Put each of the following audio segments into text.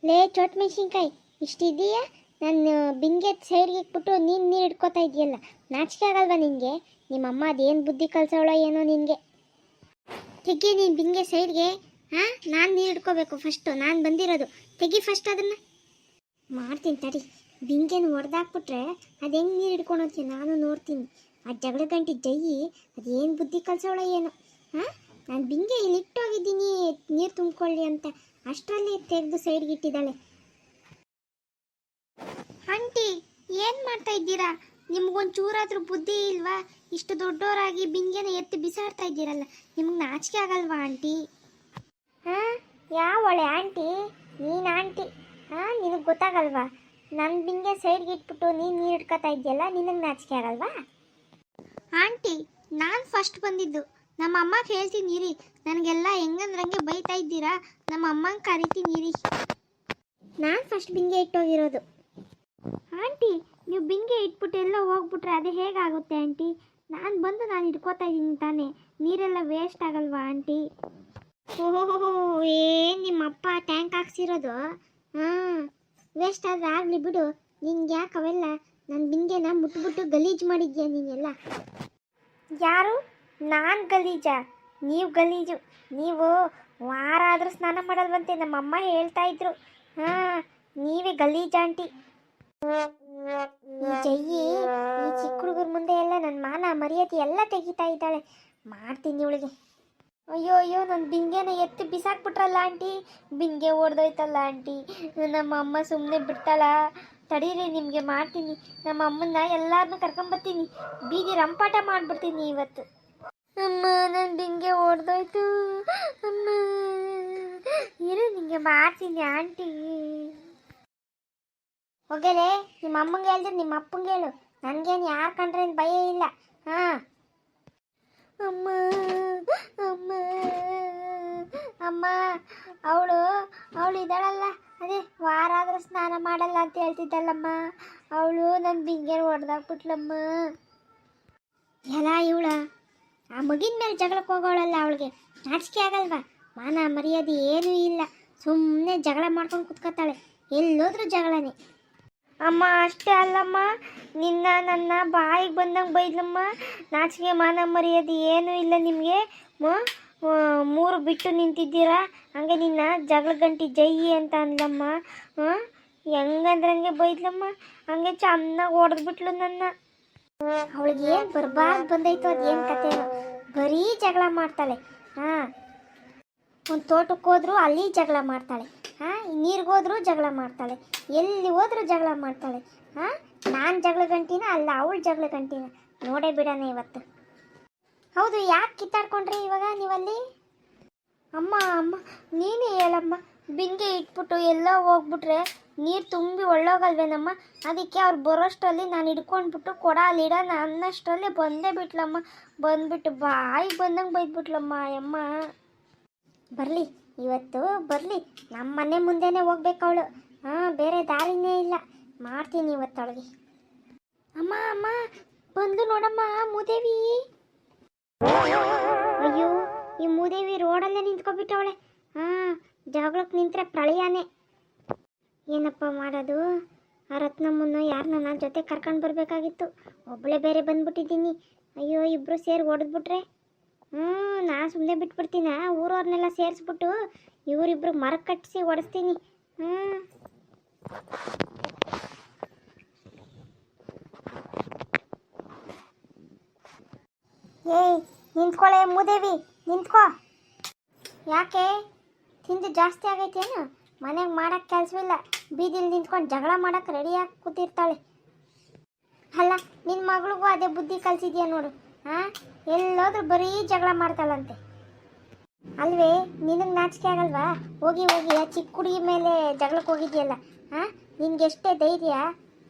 ಲೇ ಚೋಟ್ ಮೆಣಸಿನ್ಕಾಯಿ ಇಷ್ಟಿದೆಯಾ? ನಾನು ಬಿಂಗೆ ಸೈಡ್ಗೆ ಇಟ್ಬಿಟ್ಟು ನೀರು ಹಿಡ್ಕೊತಾ ಇದೆಯಲ್ಲ, ನಾಚಿಕೆ ಆಗಲ್ವಾ ನಿನಗೆ? ನಿಮ್ಮಮ್ಮ ಅದೇನು ಬುದ್ಧಿ ಕಲ್ಸೋಳೋ ಏನೋ ನಿನಗೆ. ತೆಗಿ ನೀನು ಬಿಂಗೆ ಸೈಡ್ಗೆ. ಹಾಂ, ನಾನು ನೀರು ಹಿಡ್ಕೋಬೇಕು ಫಸ್ಟು, ನಾನು ಬಂದಿರೋದು. ತೆಗಿ ಫಸ್ಟ್ ಅದನ್ನು. ಮಾಡ್ತೀನಿ ತಡಿ. ಬಿಂಗೆನ ಹೊಡೆದಾಕ್ಬಿಟ್ರೆ ಅದು ಹೆಂಗೆ ನೀರು ಹಿಡ್ಕೊಂಡು ಹೋಗ್ತೀನಿ ನಾನು ನೋಡ್ತೀನಿ. ಆ ಜಗಳ ಗಂಟಿ ಜೈ ಅದೇನು ಬುದ್ಧಿ ಕಲ್ಸೋಳೋ ಏನೋ. ಹಾಂ, ನಾನು ಬಿಂಗೆ ಇಲ್ಲಿ ಇಟ್ಟೋಗಿದ್ದೀನಿ ನೀರು ತುಂಬಿಕೊಳ್ಳಿ ಅಂತ, ಅಷ್ಟರಲ್ಲಿ ತೆಗೆದು ಸೈಡ್ಗೆ ಇಟ್ಟಿದ್ದಾಳೆ. ಆಂಟಿ ಏನು ಮಾಡ್ತಾ ಇದ್ದೀರಾ? ನಿಮ್ಗೊಂದು ಚೂರಾದ್ರೂ ಬುದ್ಧಿ ಇಲ್ವಾ? ಇಷ್ಟು ದೊಡ್ಡವರಾಗಿ ಬಿಂಗೆನ ಎತ್ತಿ ಬಿಸಾಡ್ತಾ ಇದ್ದೀರಲ್ಲ, ನಿಮ್ಗೆ ನಾಚಿಕೆ ಆಗಲ್ವಾ ಆಂಟಿ? ಹಾಂ, ಯಾವಳೆ ಆಂಟಿ? ನೀನು ಆಂಟಿ? ಹಾಂ, ನಿನಗೆ ಗೊತ್ತಾಗಲ್ವಾ? ನನ್ನ ಬಿಂಗೆ ಸೈಡ್ಗೆ ಇಟ್ಬಿಟ್ಟು ನೀರು ಹಿಡ್ಕೊತಾ ಇದೆಯಲ್ಲ, ನಿನಗೆ ನಾಚಿಕೆ ಆಗಲ್ವಾ? ಆಂಟಿ, ನಾನು ಫಸ್ಟ್ ಬಂದಿದ್ದು. ನಮ್ಮ ಅಮ್ಮಗೆ ಹೇಳ್ತೀನಿ ಇರಿ, ನನಗೆಲ್ಲ ಹೆಂಗಂದ್ರಂಗೆ ಬೈತಾ ಇದ್ದೀರಾ, ನಮ್ಮ ಅಮ್ಮಂಗೆ ಕರಿತೀನಿ ಇರಿ. ನಾನು ಫಸ್ಟ್ ಬಿಂಗೆ ಇಟ್ಟೋಗಿರೋದು. ಆಂಟಿ, ನೀವು ಬಿಂಗೆ ಇಟ್ಬಿಟ್ಟು ಎಲ್ಲ ಹೋಗ್ಬಿಟ್ರೆ ಅದು ಹೇಗಾಗುತ್ತೆ ಆಂಟಿ? ನಾನು ಬಂದು ನಾನು ಇಟ್ಕೋತಾ ಇದ್ದೀನಿ ತಾನೇ, ನೀರೆಲ್ಲ ವೇಸ್ಟ್ ಆಗಲ್ವಾ ಆಂಟಿ? ಓಹೋ, ಏನು ನಿಮ್ಮಪ್ಪ ಟ್ಯಾಂಕ್ ಹಾಕ್ಸಿರೋದು? ಹಾಂ, ವೇಸ್ಟ್ ಆದರೆ ಆಗಲಿ ಬಿಡು. ನಿನ್ಗೆ ಯಾಕೆ ಅವೆಲ್ಲ? ನನ್ನ ಬಿಂಗೆನ ಮುಟ್ಬಿಟ್ಟು ಗಲೀಜು ಮಾಡಿದ್ಯಾ ನೀನೆಲ್ಲ. ಯಾರು? ನಾನು ಗಲೀಜಾ? ನೀವು ಗಲೀಜು. ನೀವು ವಾರ ಆದರೂ ಸ್ನಾನ ಮಾಡಲ್ವಂತೆ, ನಮ್ಮಮ್ಮ ಹೇಳ್ತಾ ಇದ್ರು. ಹಾಂ, ನೀವೇ ಗಲೀಜ್ ಆಂಟಿ. ಈ ಜಯ್ಯಿ ಈ ಚಿಕ್ಕ ಹುಡುಗರ ಮುಂದೆ ಎಲ್ಲ ನನ್ನ ಮಾನ ಮರ್ಯಾದೆ ಎಲ್ಲ ತೆಗಿತಾ ಇದ್ದಾಳೆ. ಮಾಡ್ತೀನಿ ಇವಳಿಗೆ. ಅಯ್ಯೋ ಅಯ್ಯೋ, ನನ್ನ ಬಿಂಗೆನ ಎತ್ತಿ ಬಿಸಾಕ್ಬಿಟ್ರಲ್ಲ ಆಂಟಿ. Being ಓಡ್ದೋಯ್ತಲ್ಲ aunty. ನಮ್ಮ ಅಮ್ಮ ಸುಮ್ಮನೆ ಬಿಡ್ತಾಳ? ತಡೀರಿ, ನಿಮಗೆ ಮಾಡ್ತೀನಿ. ನಮ್ಮ ಅಮ್ಮನ್ನ ಎಲ್ಲರನ್ನೂ ಕರ್ಕೊಂಬರ್ತೀನಿ, ಬೀದಿ ರಂಪಾಟ ಮಾಡಿಬಿಡ್ತೀನಿ ಇವತ್ತು. ಅಮ್ಮ, ನನ್ನ ಬಿಂಗೆ ಓಡ್ದೋಯ್ತು ಅಮ್ಮ. ಇರು, ನಿಮಗೆ ಮಾಡ್ತೀನಿ ಆಂಟಿ. ಹೋಗಲೇ, ನಿಮ್ಮ ಅಮ್ಮಂಗೆ ಹೇಳಿದ್ರೆ ನಿಮ್ಮ ಅಪ್ಪಂಗೆ ಹೇಳು. ನನಗೇನು ಯಾರು ಕಂಡ್ರೆ ಭಯ ಇಲ್ಲ. ಹಾಂ. ಅಮ್ಮ ಅಮ್ಮ ಅಮ್ಮ, ಅವಳು ಇದ್ದಾಳಲ್ಲ, ಅದೇ ವಾರ ಆದರೂ ಸ್ನಾನ ಮಾಡಲ್ಲ ಅಂತ ಹೇಳ್ತಿದ್ದಲ್ಲಮ್ಮ, ಅವಳು ನನ್ನ ಬಿಂಗೆ ಹೊಡೆದಾಕ್ಬಿಟ್ಲಮ್ಮ. ಎಲ್ಲ ಇವಳ ಆ ಮಗಿನ ಮೇಲೆ ಜಗಳಕ್ಕೆ ಹೋಗೋಳಲ್ಲ, ಅವಳಿಗೆ ನಾಚಿಕೆ ಆಗಲ್ವಾ? ಮಾನ ಮರ್ಯಾದೆ ಏನೂ ಇಲ್ಲ, ಸುಮ್ಮನೆ ಜಗಳ ಮಾಡ್ಕೊಂಡು ಕುತ್ಕೋತಾಳೆ. ಎಲ್ಲೋದ್ರೂ ಜಗಳನೇ. ಅಮ್ಮ, ಅಷ್ಟೇ ಅಲ್ಲಮ್ಮ, ನನ್ನ ಬಾಯಿಗೆ ಬಂದಂಗೆ ಬೈದ್ಲಮ್ಮ. ನಾಚಿಕೆ ಮಾನ ಮರ್ಯಾದೆ ಏನೂ ಇಲ್ಲ ನಿಮಗೆ. ಮೂರು ಬಿಟ್ಟು ನಿಂತಿದ್ದೀರಾ, ಹಂಗೆ ನಿನ್ನ ಜಗಳ ಗಂಟಿ ಜೈ ಅಂತ ಅಂದ್ಲಮ್ಮ. ಹೆಂಗಂದ್ರಂಗೆ ಬೈದ್ಲಮ್ಮ, ಹಂಗೆ ಚೆನ್ನಾಗಿ ಹೊಡೆದ್ಬಿಟ್ಲು ನನ್ನ. ಅವಳಿಗೆ ಏನು ಬರ್ಬಾರ್ದು ಬಂದೈತು, ಅದೇನು ಕಥೆನೋ, ಬರೀ ಜಗಳ ಮಾಡ್ತಾಳೆ. ಹಾಂ, ಒಂದು ತೋಟಕ್ಕೆ ಹೋದ್ರು ಅಲ್ಲಿ ಜಗಳ ಮಾಡ್ತಾಳೆ. ಹಾಂ, ನೀರಿಗೆ ಹೋದ್ರೂ ಜಗಳ ಮಾಡ್ತಾಳೆ, ಎಲ್ಲಿ ಹೋದ್ರೂ ಜಗಳ ಮಾಡ್ತಾಳೆ. ಹಾಂ, ನಾನು ಜಗಳ ಗಂಟಿನ ಅಲ್ಲ, ಅವಳು ಜಗಳ ಗಂಟಿನ ನೋಡೇ ಬಿಡೋಣ ಇವತ್ತು. ಹೌದು, ಯಾಕೆ ಕಿತ್ತಾಡ್ಕೊಂಡ್ರಿ ಇವಾಗ ನೀವಲ್ಲಿ? ಅಮ್ಮ ಅಮ್ಮ, ನೀನೇ ಹೇಳಮ್ಮ. ಬಿಂಗೆ ಇಟ್ಬಿಟ್ಟು ಎಲ್ಲ ಹೋಗ್ಬಿಟ್ರೆ ನೀರು ತುಂಬಿ ಒಳ್ಳೋಗಲ್ವೇನಮ್ಮ? ಅದಕ್ಕೆ ಅವ್ರು ಬರೋಷ್ಟರಲ್ಲಿ ನಾನು ಹಿಡ್ಕೊಂಡ್ಬಿಟ್ಟು ಕೊಡ ಅಲ್ಲಿಡೋಣ ಅನ್ನಷ್ಟರಲ್ಲಿ ಬಂದೇ ಬಿಟ್ಲಮ್ಮ. ಬಂದ್ಬಿಟ್ಟು ಬಾಯಿಗೆ ಬಂದಂಗೆ ಬೈದ್ಬಿಟ್ಲಮ್ಮ ಅಮ್ಮ. ಬರಲಿ, ಇವತ್ತು ಬರಲಿ, ನಮ್ಮ ಮನೆ ಮುಂದೆನೇ ಹೋಗ್ಬೇಕು ಅವಳು. ಹಾಂ, ಬೇರೆ ದಾರಿನೇ ಇಲ್ಲ. ಮಾಡ್ತೀನಿ ಇವತ್ತೊಳಗೆ. ಅಮ್ಮ ಅಮ್ಮ, ಬಂದು ನೋಡಮ್ಮ ಮೂದೇವಿ. ಅಯ್ಯೋ, ಈ ಮೂದೇವಿ ರೋಡಲ್ಲೇ ನಿಂತ್ಕೊಬಿಟ್ಟವಳೆ. ಹಾಂ, ಜಗಳಕ್ಕೆ ನಿಂತರೆ ಪ್ರಳಯನೇ. ಏನಪ್ಪ ಮಾಡೋದು? ಆ ರತ್ನಮ್ಮನ್ನು ಯಾರನ್ನ ನನ್ನ ಜೊತೆ ಕರ್ಕೊಂಡು ಬರಬೇಕಾಗಿತ್ತು, ಒಬ್ಬಳೇ ಬೇರೆ ಬಂದ್ಬಿಟ್ಟಿದ್ದೀನಿ. ಅಯ್ಯೋ, ಇಬ್ಬರು ಸೇರಿ ಹೊಡೆದ್ಬಿಟ್ರೆ ನಾನು ಸುಮ್ಮನೆ ಬಿಟ್ಬಿಡ್ತೀನ? ಊರವ್ರನ್ನೆಲ್ಲ ಸೇರಿಸ್ಬಿಟ್ಟು ಇವರಿಬ್ರು ಮರ ಕಟ್ಟಿಸಿ ಹೊಡೆಸ್ತೀನಿ. ಏಯ್, ನಿಂತ್ಕೊಳ್ಳೆ ಮೂದೇವಿ, ನಿಂತ್ಕೋ. ಯಾಕೆ, ತಿಂದು ಜಾಸ್ತಿ ಆಗೈತೇನು? ಮನೆಗೆ ಮಾಡೋಕ್ಕೆ ಕೆಲಸವಿಲ್ಲ, ಬೀದಿಲಿ ನಿಂತ್ಕೊಂಡು ಜಗಳ ಮಾಡೋಕ್ಕೆ ರೆಡಿಯಾಗಿ ಕೂತಿರ್ತಾಳೆ. ಅಲ್ಲ, ನಿನ್ನ ಮಗಳಿಗೂ ಅದೇ ಬುದ್ಧಿ ಕಲಿಸಿದ್ಯಾ ನೋಡು. ಹಾಂ, ಎಲ್ಲೋದ್ರೂ ಬರೀ ಜಗಳ ಮಾಡ್ತಾಳಂತೆ ಅಲ್ವೇ? ನಿನಗೆ ನಾಚಿಕೆ ಆಗಲ್ವಾ? ಹೋಗಿ ಹೋಗಿ ಆ ಚಿಕ್ಕ ಹುಡುಗಿ ಮೇಲೆ ಜಗಳಕ್ಕೆ ಹೋಗಿದ್ಯಲ್ಲ. ಹಾಂ, ನಿನ್ಗೆ ಎಷ್ಟೇ ಧೈರ್ಯ?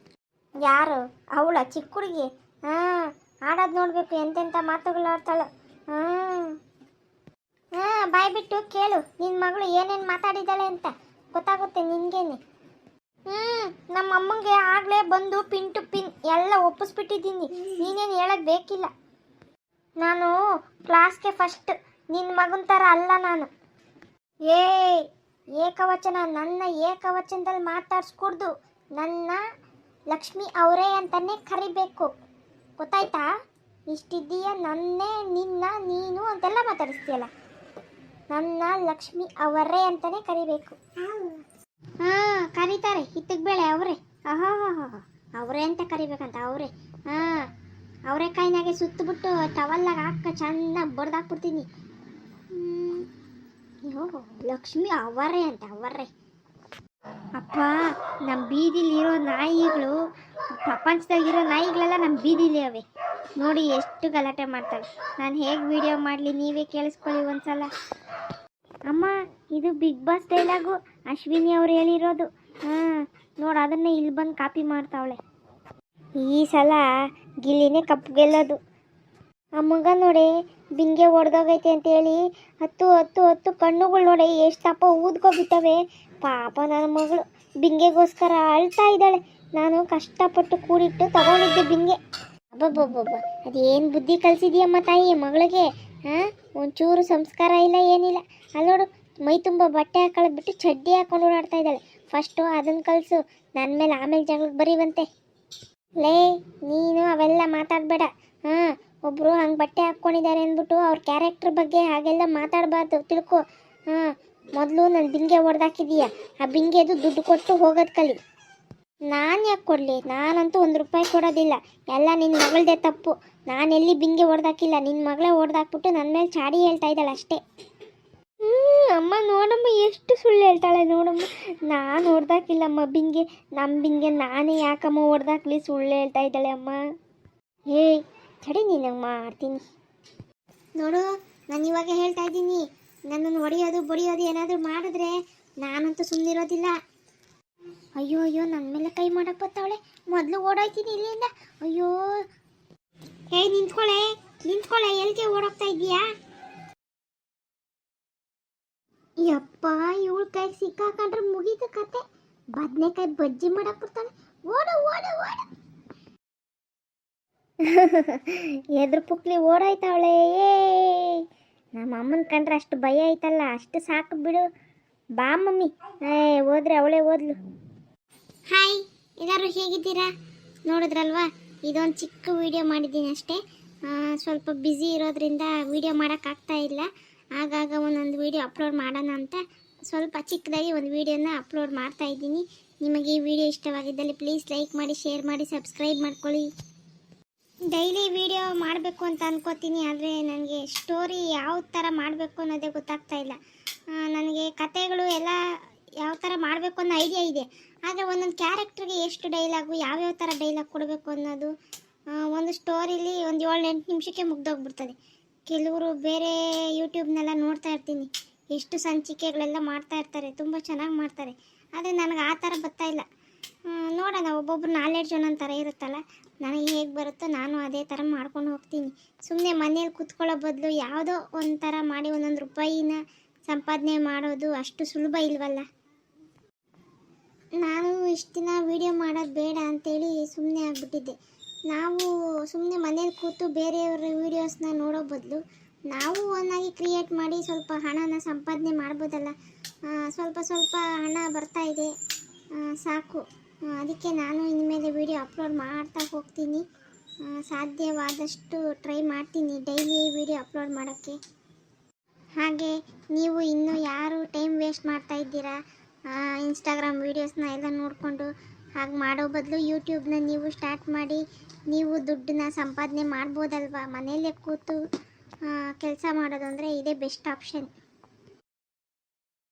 ಯಾರು ಅವಳ ಚಿಕ್ಕ ಹುಡುಗಿ? ಹಾಂ, ಆಡೋದು ನೋಡಬೇಕು, ಎಂತೆಂಥ ಮಾತುಗಳು ಆಡ್ತಾಳು. ಹಾಂ ಹಾಂ, ಬಾಯ್ಬಿಟ್ಟು ಕೇಳು, ನಿನ್ನ ಮಗಳು ಏನೇನು ಮಾತಾಡಿದ್ದಾಳೆ ಅಂತ ಗೊತ್ತಾಗುತ್ತೆ ನಿನಗೇನೆ. ನಮ್ಮ ಅಮ್ಮಂಗೆ ಆಗಲೇ ಬಂದು ಪಿನ್ ಟು ಪಿನ್ ಎಲ್ಲ ಒಪ್ಪಿಸ್ಬಿಟ್ಟಿದ್ದೀನಿ, ನೀನೇನು ಹೇಳೋದು ಬೇಕಿಲ್ಲ. ನಾನು ಕ್ಲಾಸ್ಗೆ ಫಸ್ಟ್, ನಿನ್ನ ಮಗನ ಥರ ಅಲ್ಲ ನಾನು. ಏಯ್, ಏಕವಚನ, ನನ್ನ ಏಕವಚನದಲ್ಲಿ ಮಾತಾಡ್ಸ್ಕೊಡ್ದು. ನನ್ನ ಲಕ್ಷ್ಮಿ ಅವರೇ ಅಂತಲೇ ಕರಿಬೇಕು, ಗೊತ್ತಾಯ್ತಾ? ಇಷ್ಟಿದ್ದೀಯ ನನ್ನೇ ನಿನ್ನ ನೀನು ಅಂತೆಲ್ಲ ಮಾತಾಡಿಸ್ತೀಯಲ್ಲ, ನನ್ನ ಲಕ್ಷ್ಮಿ ಅವರೇ ಅಂತಲೇ ಕರಿಬೇಕು. ಹಾಂ ಕರೀತಾರೆ, ಹಿತ್ತಕ್ಕೆ ಬೇಳೆ ಅವರೇ. ಆಹಾ ಅವರೇ ಅಂತ ಕರಿಬೇಕಂತ, ಅವರೇ. ಹಾಂ ಅವರೆಕಾಯಿನಾಗೆ ಸುತ್ತಬಿಟ್ಟು ಟವಲ್ಲಾಗ ಹಾಕ ಚೆನ್ನಾಗಿ ಬಡ್ದಾಕ್ಬಿಡ್ತೀನಿ. ಅಯ್ಯೋ ಲಕ್ಷ್ಮಿ ಅವರೇ ಅಂತ, ಅವರೇ. ಅಪ್ಪ ನಮ್ಮ ಬೀದಿಲಿರೋ ನಾಯಿಗಳು, ಪ್ರಪಂಚದಾಗಿರೋ ನಾಯಿಗಳೆಲ್ಲ ನಮ್ಮ ಬೀದಿಲಿ ಅವೆ. ನೋಡಿ ಎಷ್ಟು ಗಲಾಟೆ ಮಾಡ್ತವೆ. ನಾನು ಹೇಗೆ ವಿಡಿಯೋ ಮಾಡಲಿ, ನೀವೇ ಕೇಳಿಸ್ಕೊಳ್ಳಿ ಒಂದ್ಸಲ. ಅಮ್ಮ ಇದು ಬಿಗ್ ಬಾಸ್ ಡೈಲಾಗು, ಅಶ್ವಿನಿ ಅವ್ರು ಹೇಳಿರೋದು. ಹಾಂ ನೋಡು, ಅದನ್ನೇ ಇಲ್ಲಿ ಬಂದು ಕಾಪಿ ಮಾಡ್ತಾವಳೆ. ಈ ಸಲ ಗಿಲ್ಲಿನೇ ಕಪ್ಪು ಗೆಲ್ಲೋದು. ಆ ಮಗ ನೋಡಿ ಬಿಂಗೆ ಹೊಡೆದೋಗೈತೆ ಅಂತೇಳಿ ಹತ್ತು ಕಣ್ಣುಗಳು ನೋಡಿ ಎಷ್ಟು ತಪ್ಪ ಊದ್ಕೊಬಿಟ್ಟವೆ. ಪಾಪ ನನ್ನ ಮಗಳು ಬಿಂಗೆಗೋಸ್ಕರ ಅಳ್ತಾ ಇದ್ದಾಳೆ. ನಾನು ಕಷ್ಟಪಟ್ಟು ಕೂಡಿಟ್ಟು ತಗೊಂಡಿದ್ದೆ ಬಿಂಗೆ. ಅಬ್ಬಬ್ಬಬ್ಬ ಅದೇನು ಬುದ್ಧಿ ಕಲಿಸಿದ್ಯಮ್ಮ ತಾಯಿ ಮಗಳಿಗೆ. ಹಾಂ ಒಂಚೂರು ಸಂಸ್ಕಾರ ಇಲ್ಲ, ಏನಿಲ್ಲ. ಅಲ್ಲೋಡು ಮೈ ತುಂಬ ಬಟ್ಟೆ ಹಾಕೊಳ್ಳೋದ್ಬಿಟ್ಟು ಚಡ್ಡಿ ಹಾಕೊಂಡು ಓಡಾಡ್ತಾ ಇದ್ದಾಳೆ. ಫಸ್ಟು ಅದನ್ನು ಕಲಿಸು, ನನ್ನ ಮೇಲೆ ಆಮೇಲೆ ಜಗಳಕ್ಕೆ ಬರೀವಂತೆ. ಲೇ ನೀನು ಅವೆಲ್ಲ ಮಾತಾಡಬೇಡ. ಹಾಂ ಒಬ್ಬರು ಹಂಗೆ ಬಟ್ಟೆ ಹಾಕ್ಕೊಂಡಿದ್ದಾರೆ ಅಂದ್ಬಿಟ್ಟು ಅವ್ರ ಕ್ಯಾರೆಕ್ಟರ್ ಬಗ್ಗೆ ಹಾಗೆಲ್ಲ ಮಾತಾಡಬಾರ್ದು, ತಿಳ್ಕೊ. ಹಾಂ ಮೊದಲು ನನ್ನ ಬಿಂಗೆ ಹೊಡೆದಾಕಿದೀಯ, ಆ ಬಿಂಗೆದು ದುಡ್ಡು ಕೊಟ್ಟು ಹೋಗೋದು ಕಲಿ. ನಾನು ಯಾಕೆ ಕೊಡಲಿ? ನಾನಂತೂ ₹1 ಕೊಡೋದಿಲ್ಲ, ಎಲ್ಲ ನಿನ್ನ ಮಗಳದೇ ತಪ್ಪು. ನಾನೆಲ್ಲಿ ಬಿಂಗೆ ಹೊಡೆದಾಕಿಲ್ಲ, ನಿನ್ನ ಮಗಳೇ ಹೊಡೆದಾಕ್ಬಿಟ್ಟು ನನ್ನ ಮೇಲೆ ಚಾಡಿ ಹೇಳ್ತಾ ಇದ್ದಾಳೆ ಅಷ್ಟೇ. ಅಮ್ಮ ನೋಡಮ್ಮ ಎಷ್ಟು ಸುಳ್ಳು ಹೇಳ್ತಾಳೆ ನೋಡಮ್ಮ. ನಾನು ಹೊಡೆದಾಕಿಲ್ಲಮ್ಮ ಬಿಂಗೆ, ನಮ್ಮ ಬಿಂಗೆ ನಾನೇ ಯಾಕಮ್ಮ ಹೊಡೆದಾಕ್ಲಿ, ಸುಳ್ಳು ಹೇಳ್ತಾ ಇದ್ದಾಳೆ ಅಮ್ಮ. ಏಯ್ ತಡಿ, ನೀನಂಗೆ ಮಾಡ್ತೀನಿ ನೋಡು. ನಾನು ಇವಾಗ ಹೇಳ್ತಾ ಇದ್ದೀನಿ, ನನ್ನನ್ನು ಹೊಡೆಯೋದು ಬಡಿಯೋದು ಏನಾದರೂ ಮಾಡಿದ್ರೆ ನಾನಂತೂ ಸುಮ್ಮನಿರೋದಿಲ್ಲ. ಅಯ್ಯೋ ಅಯ್ಯೋ ನನ್ನ ಮೇಲೆ ಕೈ ಮಾಡಕ್ಕೆ ಬರ್ತಾವಳೆ. ಮೊದಲು ಓಡಾಯ್ತೀನಿ ಇಲ್ಲಿಂದ. ಅಯ್ಯೋ ಏಯ್ ನಿಂತ್ಕೊಳ್ಳೆ, ಎಲ್ಲಿಗೆ ಓಡೋಗ್ತಾ ಇದೀಯಾ? ಯಪ್ಪ ಇವಳು ಕೈ ಸಿಕ್ಕಾಕೊಂಡ್ರೆ ಮುಗೀತು ಕತೆ. ಬದನೆಕಾಯಿ ಬಜ್ಜಿ ಮಾಡಕ್ಕೆ ಬರ್ತಾಳೆ. ಓಡು ಓಡು ಓಡು. ಎದ್ರ ಪುಕ್ಲಿ ಓಡಾಯ್ತಾವಳೆ. ಏ ನಮ್ಮ ಅಮ್ಮನ ಕಂಡ್ರೆ ಅಷ್ಟು ಭಯ ಆಯ್ತಲ್ಲ, ಅಷ್ಟು ಸಾಕು ಬಿಡು. ಬಾ ಮಮ್ಮಿ. ಹೋದ್ರೆ ಅವಳೇ ಓದ್ಲು. ಹಾಯ್ ಎಲ್ಲರೂ ಹೇಗಿದ್ದೀರಾ? ನೋಡಿದ್ರಲ್ವಾ, ಇದೊಂದು ಚಿಕ್ಕ ವಿಡಿಯೋ ಮಾಡಿದ್ದೀನಿ ಅಷ್ಟೇ. ಸ್ವಲ್ಪ ಬ್ಯುಸಿ ಇರೋದ್ರಿಂದ ವಿಡಿಯೋ ಮಾಡೋಕ್ಕಾಗ್ತಾ ಇಲ್ಲ. ಆಗಾಗ ಒಂದೊಂದು ವಿಡಿಯೋ ಅಪ್ಲೋಡ್ ಮಾಡೋಣ ಅಂತ ಸ್ವಲ್ಪ ಚಿಕ್ಕದಾಗಿ ಒಂದು ವಿಡಿಯೋನ ಅಪ್ಲೋಡ್ ಮಾಡ್ತಾ ಇದ್ದೀನಿ. ನಿಮಗೆ ಈ ವಿಡಿಯೋ ಇಷ್ಟವಾಗಿದ್ದಲ್ಲಿ ಪ್ಲೀಸ್ ಲೈಕ್ ಮಾಡಿ, ಶೇರ್ ಮಾಡಿ, ಸಬ್ಸ್ಕ್ರೈಬ್ ಮಾಡ್ಕೊಳ್ಳಿ. ಡೈಲಿ ವಿಡಿಯೋ ಮಾಡಬೇಕು ಅಂತ ಅನ್ಕೋತೀನಿ, ಆದರೆ ನನಗೆ ಸ್ಟೋರಿ ಯಾವ ಥರ ಮಾಡಬೇಕು ಅನ್ನೋದೇ ಗೊತ್ತಾಗ್ತಾ ಇಲ್ಲ. ನನಗೆ ಕತೆಗಳು ಎಲ್ಲ ಯಾವ ಥರ ಮಾಡಬೇಕು ಅನ್ನೋ ಐಡಿಯಾ ಇದೆ, ಆದರೆ ಒಂದೊಂದು ಕ್ಯಾರೆಕ್ಟ್ರಿಗೆ ಎಷ್ಟು ಡೈಲಾಗು, ಯಾವ್ಯಾವ ಥರ ಡೈಲಾಗ್ ಕೊಡಬೇಕು ಅನ್ನೋದು ಒಂದು ಸ್ಟೋರಿಲಿ ಒಂದು 7-8 ನಿಮಿಷಕ್ಕೆ ಮುಗ್ದೋಗ್ಬಿಡ್ತದೆ. ಕೆಲವರು ಬೇರೆ ಯೂಟ್ಯೂಬ್ನೆಲ್ಲ ನೋಡ್ತಾ ಇರ್ತೀನಿ, ಎಷ್ಟು ಸಂಚಿಕೆಗಳೆಲ್ಲ ಮಾಡ್ತಾ ಇರ್ತಾರೆ, ತುಂಬ ಚೆನ್ನಾಗಿ ಮಾಡ್ತಾರೆ. ಆದರೆ ನನಗೆ ಆ ಥರ ಬರ್ತಾ ಇಲ್ಲ. ನೋಡೋಣ, ಒಬ್ಬೊಬ್ರು ನಾಲೆಡ್ಜ್ ಒಂದೊಂದು ಥರ ಇರುತ್ತಲ್ಲ, ನನಗೆ ಹೇಗೆ ಬರುತ್ತೋ ನಾನು ಅದೇ ಥರ ಮಾಡ್ಕೊಂಡು ಹೋಗ್ತೀನಿ. ಸುಮ್ಮನೆ ಮನೇಲಿ ಕೂತ್ಕೊಳ್ಳೋ ಬದಲು ಯಾವುದೋ ಒಂಥರ ಮಾಡಿ ₹1 ಸಂಪಾದನೆ ಮಾಡೋದು ಅಷ್ಟು ಸುಲಭ ಇಲ್ವಲ್ಲ. ನಾನು ಇಷ್ಟು ದಿನ ವೀಡಿಯೋ ಮಾಡೋದು ಬೇಡ ಅಂತೇಳಿ ಸುಮ್ಮನೆ ಆಗಿಬಿಟ್ಟಿದ್ದೆ. ನಾವು ಸುಮ್ಮನೆ ಮನೇಲಿ ಕೂತು ಬೇರೆಯವ್ರ ವೀಡಿಯೋಸ್ನ ನೋಡೋ ಬದಲು ನಾವು ಒಂದಾಗಿ ಕ್ರಿಯೇಟ್ ಮಾಡಿ ಸ್ವಲ್ಪ ಹಣನ ಸಂಪಾದನೆ ಮಾಡ್ಬೋದಲ್ಲ. ಸ್ವಲ್ಪ ಸ್ವಲ್ಪ ಹಣ ಬರ್ತಾ ಇದೆ, ಸಾಕು. ಅದಕ್ಕೆ ನಾನು ಇನ್ಮೇಲೆ ವೀಡಿಯೋ ಅಪ್ಲೋಡ್ ಮಾಡ್ತಾ ಹೋಗ್ತೀನಿ. ಸಾಧ್ಯವಾದಷ್ಟು ಟ್ರೈ ಮಾಡ್ತೀನಿ ಡೈಲಿ ವೀಡಿಯೋ ಅಪ್ಲೋಡ್ ಮಾಡೋಕ್ಕೆ. ಹಾಗೆ ನೀವು ಇನ್ನೂ ಯಾರು ಟೈಮ್ ವೇಸ್ಟ್ ಮಾಡ್ತಾ ಇದ್ದೀರಾ ಇನ್ಸ್ಟಾಗ್ರಾಮ್ ವೀಡಿಯೋಸ್ನ ಎಲ್ಲ ನೋಡಿಕೊಂಡು, ಹಾಗೆ ಮಾಡೋ ಬದಲು ಯೂಟ್ಯೂಬ್ನ ನೀವು ಸ್ಟಾರ್ಟ್ ಮಾಡಿ ನೀವು ದುಡ್ಡನ್ನ ಸಂಪಾದನೆ ಮಾಡ್ಬೋದಲ್ವಾ. ಮನೆಯಲ್ಲೇ ಕೂತು ಕೆಲಸ ಮಾಡೋದು ಅಂದರೆ ಇದೇ ಬೆಸ್ಟ್ ಆಪ್ಷನ್.